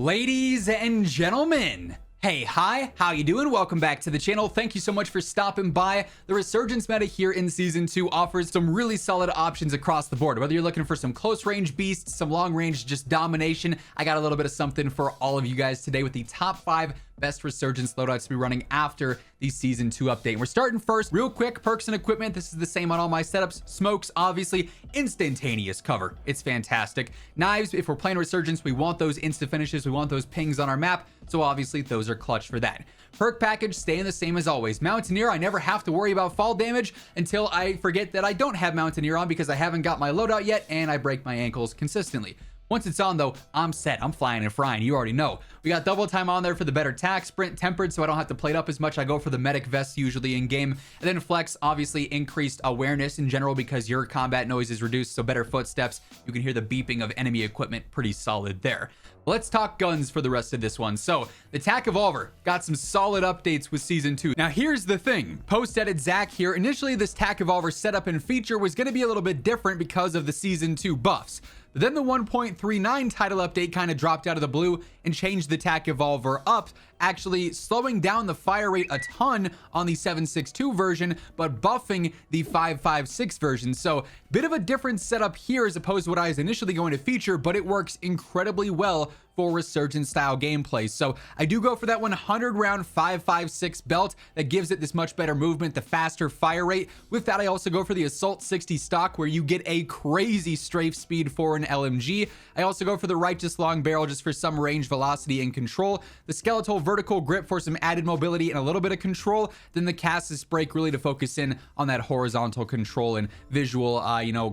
Ladies and gentlemen, hey, hi, how you doing? Welcome back to the channel. Thank you so much for stopping by. The Resurgence meta here in Season 2 offers some really solid options across the board. Whether you're looking for some close range beasts, some long range just domination, I got a little bit of something for all of you guys today with the top 5 best Resurgence loadouts to be running after the Season 2 update. And we're starting first, real quick, perks and equipment. This is the same on all my setups. Smokes, obviously, instantaneous cover. It's fantastic. Knives, if we're playing Resurgence, we want those insta finishes. We want those pings on our map. So obviously, those are clutch for that. Perk package staying the same as always. Mountaineer, I never have to worry about fall damage until I forget that I don't have Mountaineer on because I haven't got my loadout yet and I break my ankles consistently. Once it's on though, I'm set. I'm flying and frying. You already know. We got double time on there for the better tack, sprint tempered, so I don't have to plate up as much. I go for the medic vest usually in game. And then flex, obviously increased awareness in general because your combat noise is reduced, so better footsteps. You can hear the beeping of enemy equipment, pretty solid there. Let's talk guns for the rest of this one. So the TAC Evolvere got some solid updates with Season 2. Now here's the thing, post-edit Zach here. Initially this TAC Evolvere setup and feature was going to be a little bit different because of the Season 2 buffs. But then the 1.39 title update kind of dropped out of the blue and changed the TAC Evolvere up, actually slowing down the fire rate a ton on the 7.62 version, but buffing the 5.56 version. So bit of a different setup here as opposed to what I was initially going to feature, but it works incredibly well for Resurgence style gameplay. So I do go for that 100 round 5.56 belt that gives it this much better movement, the faster fire rate. With that, I also go for the Assault 60 stock where you get a crazy strafe speed for an LMG. I also go for the Righteous long barrel just for some range, velocity, and control. The Skeletal vertical grip for some added mobility and a little bit of control. Then the Cassis brake really to focus in on that horizontal control and visual,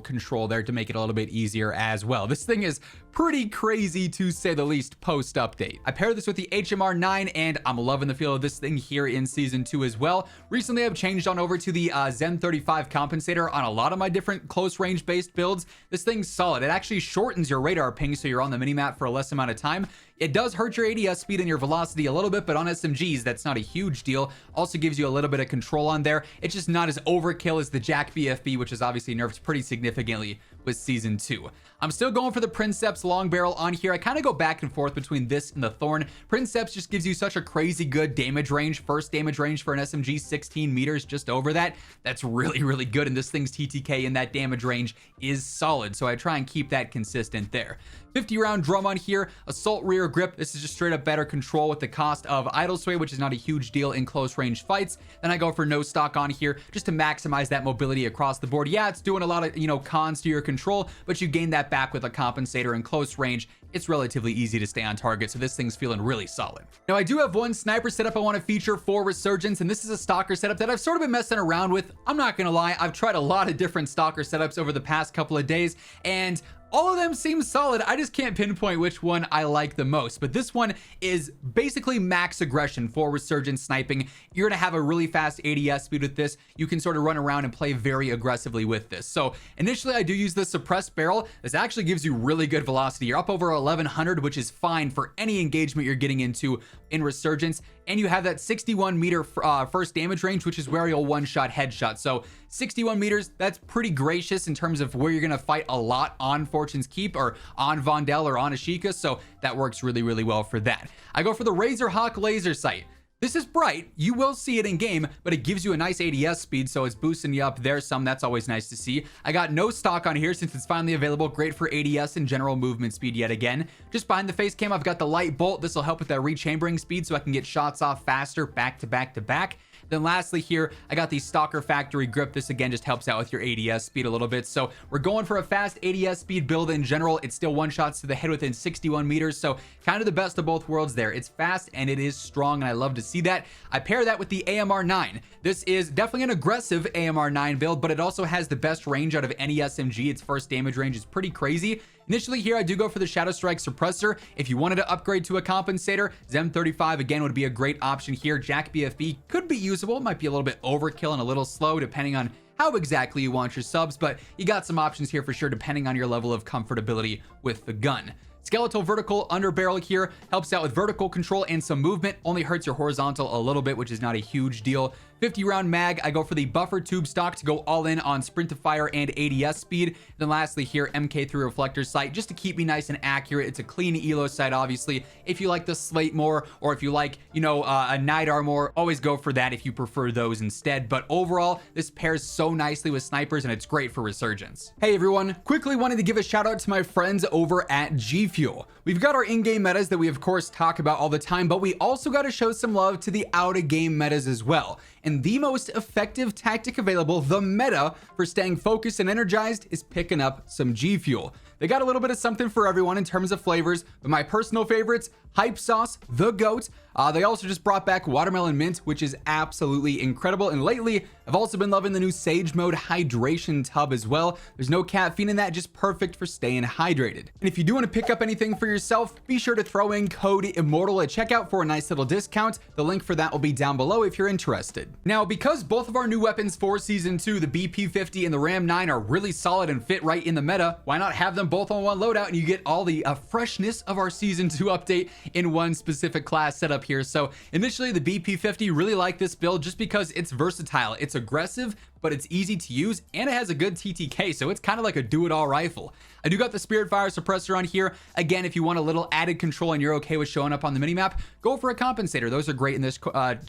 control there to make it a little bit easier as well. This thing is pretty crazy to say the least post update. I paired this with the HMR 9 and I'm loving the feel of this thing here in Season 2 as well. Recently I've changed on over to the Zen 35 compensator on a lot of my different close range based builds. This thing's solid. It actually shortens your radar ping so you're on the minimap for a less amount of time. It does hurt your ADS speed and your velocity a little bit, but on SMGs, that's not a huge deal. Also gives you a little bit of control on there. It's just not as overkill as the Jack BFB, which is obviously nerfed pretty significantly with Season 2. I'm still going for the Princeps long barrel on here. I kind of go back and forth between this and the Thorn. Princeps just gives you such a crazy good damage range. First damage range for an SMG, 16 meters, just over that. That's really, really good, and this thing's TTK in that damage range is solid, so I try and keep that consistent there. 50 round drum on here, assault rear grip. This is just straight up better control with the cost of idle sway, which is not a huge deal in close range fights. Then I go for no stock on here just to maximize that mobility across the board. Yeah, it's doing a lot of, cons to your control, but you gain that back with a compensator in close range. It's relatively easy to stay on target, so this thing's feeling really solid. Now, I do have one sniper setup I want to feature for Resurgence, and this is a Stalker setup that I've sort of been messing around with. I'm not gonna lie, I've tried a lot of different Stalker setups over the past couple of days, and all of them seem solid. I just can't pinpoint which one I like the most, but this one is basically max aggression for Resurgence sniping. You're gonna have a really fast ADS speed with this. You can sort of run around and play very aggressively with this. So initially I do use the suppressed barrel. This actually gives you really good velocity. You're up over 1100, which is fine for any engagement you're getting into in Resurgence. And you have that 61 meter first damage range, which is where you'll one-shot headshot. So 61 meters, that's pretty gracious in terms of where you're gonna fight a lot on Fortune's Keep or on Vondel or on Ashika. So that works really, really well for that. I go for the Razor Hawk laser sight. This is bright. You will see it in game, but it gives you a nice ADS speed, so it's boosting you up there some. That's always nice to see. I got no stock on here since it's finally available. Great for ADS and general movement speed yet again. Just behind the face cam, I've got the light bolt. This will help with that rechambering speed so I can get shots off faster back to back to back. Then lastly here, I got the Stalker factory grip. This again just helps out with your ADS speed a little bit. So we're going for a fast ADS speed build in general. It's still one shots to the head within 61 meters. So kind of the best of both worlds there. It's fast and it is strong, and I love to see that. I pair that with the AMR 9. This is definitely an aggressive AMR 9 build, but it also has the best range out of any SMG. Its first damage range is pretty crazy. Initially here, I do go for the Shadow Strike suppressor. If you wanted to upgrade to a compensator, Zem 35 again would be a great option here. Jack BFB could be usable. It might be a little bit overkill and a little slow depending on how exactly you want your subs, but you got some options here for sure depending on your level of comfortability with the gun. Skeletal vertical underbarrel here helps out with vertical control and some movement, only hurts your horizontal a little bit, which is not a huge deal. 50 round mag, I go for the buffer tube stock to go all in on sprint to fire and ADS speed. Then lastly here, MK3 reflector sight, just to keep me nice and accurate. It's a clean elo sight, obviously. If you like the slate more, or if you like, you know, a night armor, always go for that if you prefer those instead. But overall, this pairs so nicely with snipers and it's great for resurgence. Hey everyone, quickly wanted to give a shout out to my friends over at G Fuel. We've got our in-game metas that we of course talk about all the time, but we also got to show some love to the out-of-game metas as well. And the most effective tactic available, the meta for staying focused and energized, is picking up some G Fuel. They got a little bit of something for everyone in terms of flavors, but my personal favorites, Hype Sauce, the GOAT. They also just brought back Watermelon Mint, which is absolutely incredible. And lately, I've also been loving the new Sage Mode Hydration Tub as well. There's no caffeine in that, just perfect for staying hydrated. And if you do want to pick up anything for yourself, be sure to throw in code IMMORTAL at checkout for a nice little discount. The link for that will be down below if you're interested. Now, because both of our new weapons for Season 2, the BP50 and the Ram 9, are really solid and fit right in the meta, why not have them both on one loadout and you get all the freshness of our Season 2 update in one specific class setup here. So initially, the BP50, really like this build just because it's versatile. It's aggressive, but it's easy to use and it has a good TTK, so it's kind of like a do-it-all rifle. I do got the Spirit Fire suppressor on here. Again, if you want a little added control and you're okay with showing up on the minimap, go for a compensator. Those are great in this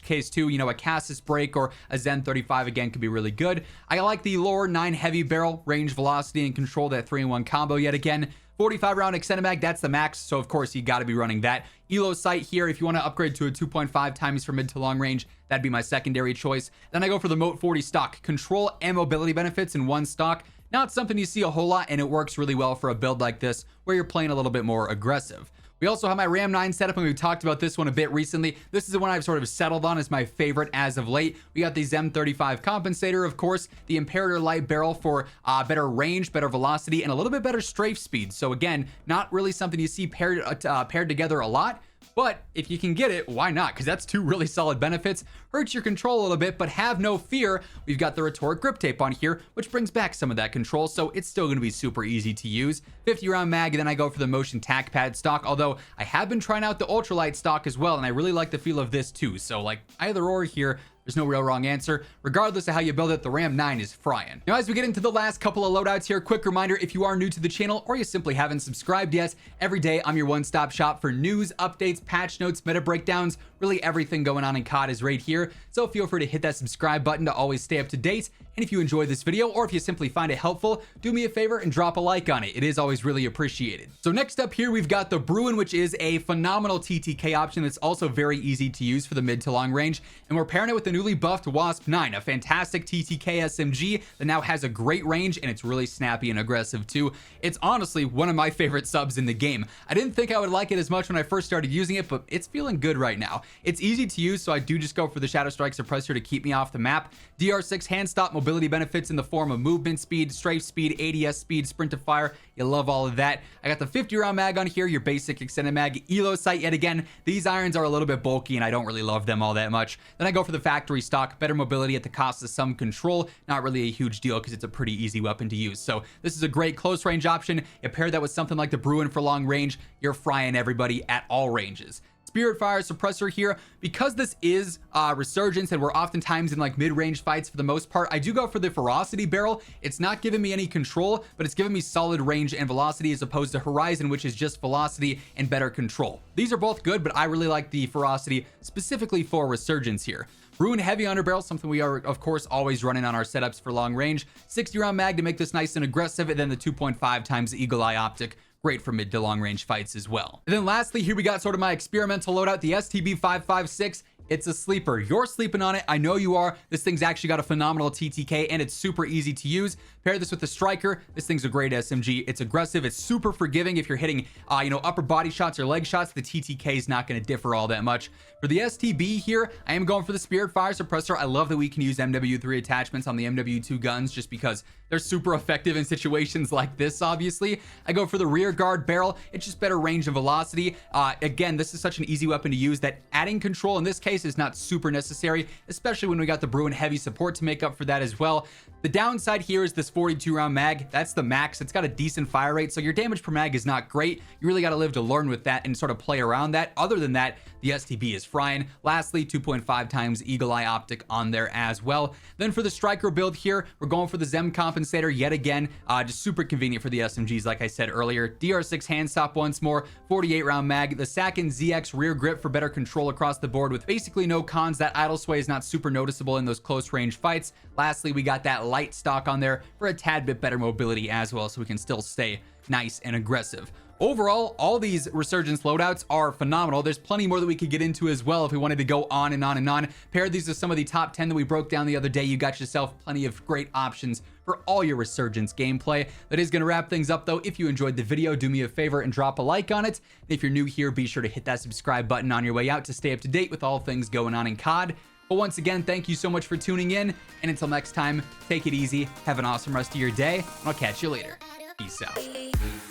case too. You know, a Cassis break or a Zen 35 again could be really good. I like the lower 9 heavy barrel, range, velocity, and control, that 3-in-1 combo yet again. 45 round extended mag, that's the max, so of course you got to be running that. Elo sight here, if you want to upgrade to a 2.5 times for mid to long range, that'd be my secondary choice. Then I go for the Moat 40 stock, control and mobility benefits in one stock. Not something you see a whole lot, and it works really well for a build like this where you're playing a little bit more aggressive. We also have my Ram 9 setup, and we've talked about this one a bit recently. This is the one I've sort of settled on as my favorite as of late. We got the Zen 35 compensator, of course, the Imperator light barrel for better range, better velocity, and a little bit better strafe speed. So again, not really something you see paired together a lot. But if you can get it, why not? Because that's two really solid benefits. Hurts your control a little bit, but have no fear. We've got the Rhetoric Grip Tape on here, which brings back some of that control, so it's still going to be super easy to use. 50 round mag, and then I go for the Motion Tac Pad stock, although I have been trying out the Ultralight stock as well, and I really like the feel of this too. So like either or here, there's no real wrong answer. Regardless of how you build it, the Ram 9 is frying. Now, as we get into the last couple of loadouts here, quick reminder, if you are new to the channel or you simply haven't subscribed yet, every day I'm your one-stop shop for news, updates, patch notes, meta breakdowns, really everything going on in COD is right here. So feel free to hit that subscribe button to always stay up to date. And if you enjoyed this video, or if you simply find it helpful, do me a favor and drop a like on it. It is always really appreciated. So next up here, we've got the Bruen, which is a phenomenal TTK option that's also very easy to use for the mid to long range. And we're pairing it with the newly buffed Wasp 9, a fantastic TTK SMG that now has a great range, and it's really snappy and aggressive too. It's honestly one of my favorite subs in the game. I didn't think I would like it as much when I first started using it, but it's feeling good right now. It's easy to use, so I do just go for the Shadow Strike suppressor to keep me off the map. DR6 hand stop mobility benefits in the form of movement speed, strafe speed, ADS speed, sprint to fire. You love all of that. I got the 50 round mag on here, your basic extended mag. Elo sight yet again. These irons are a little bit bulky and I don't really love them all that much. Then I go for the factory stock, better mobility at the cost of some control. Not really a huge deal because it's a pretty easy weapon to use. So this is a great close range option. You pair that with something like the Bruen for long range, you're frying everybody at all ranges. Spirit Fire suppressor here, because this is Resurgence and we're oftentimes in like mid-range fights for the most part, I do go for the Ferocity barrel. It's not giving me any control, but it's giving me solid range and velocity, as opposed to Horizon, which is just velocity and better control. These are both good, but I really like the Ferocity specifically for Resurgence here. Bruen heavy underbarrel, something we are of course always running on our setups for long range. 60 round mag to make this nice and aggressive, and then the 2.5 times Eagle Eye optic. Great for mid to long range fights as well. And then lastly, here we got sort of my experimental loadout, the STB556. It's a sleeper. You're sleeping on it. I know you are. This thing's actually got a phenomenal TTK and it's super easy to use. Pair this with the Striker. This thing's a great SMG. It's aggressive. It's super forgiving. If you're hitting, upper body shots or leg shots, the TTK is not going to differ all that much. For the STB here, I am going for the Spirit Fire suppressor. I love that we can use MW3 attachments on the MW2 guns just because they're super effective in situations like this, obviously. I go for the rear guard barrel. It's just better range and velocity. Again, this is such an easy weapon to use that adding control in this case nice. It's not super necessary, especially when we got the Bruen heavy support to make up for that as well. The downside here is this 42 round mag. That's the max. It's got a decent fire rate, so your damage per mag is not great. You really got to live to learn with that and sort of play around that. Other than that, the STB is frying. Lastly, 2.5 times Eagle Eye Optic on there as well. Then for the Striker build here, we're going for the Zem compensator yet again. Just super convenient for the SMGs, like I said earlier. DR6 hand stop once more, 48 round mag. The Sakin ZX rear grip for better control across the board with basically no cons. That idle sway is not super noticeable in those close range fights. Lastly, we got that light stock on there for a tad bit better mobility as well, so we can still stay nice and aggressive. Overall, all these Resurgence loadouts are phenomenal. There's plenty more that we could get into as well if we wanted to go on and on and on. Pair these with some of the top 10 that we broke down the other day. You got yourself plenty of great options for all your Resurgence gameplay. That is going to wrap things up though. If you enjoyed the video, do me a favor and drop a like on it. And if you're new here, be sure to hit that subscribe button on your way out to stay up to date with all things going on in COD. But once again, thank you so much for tuning in. And until next time, take it easy. Have an awesome rest of your day. And I'll catch you later. Peace out.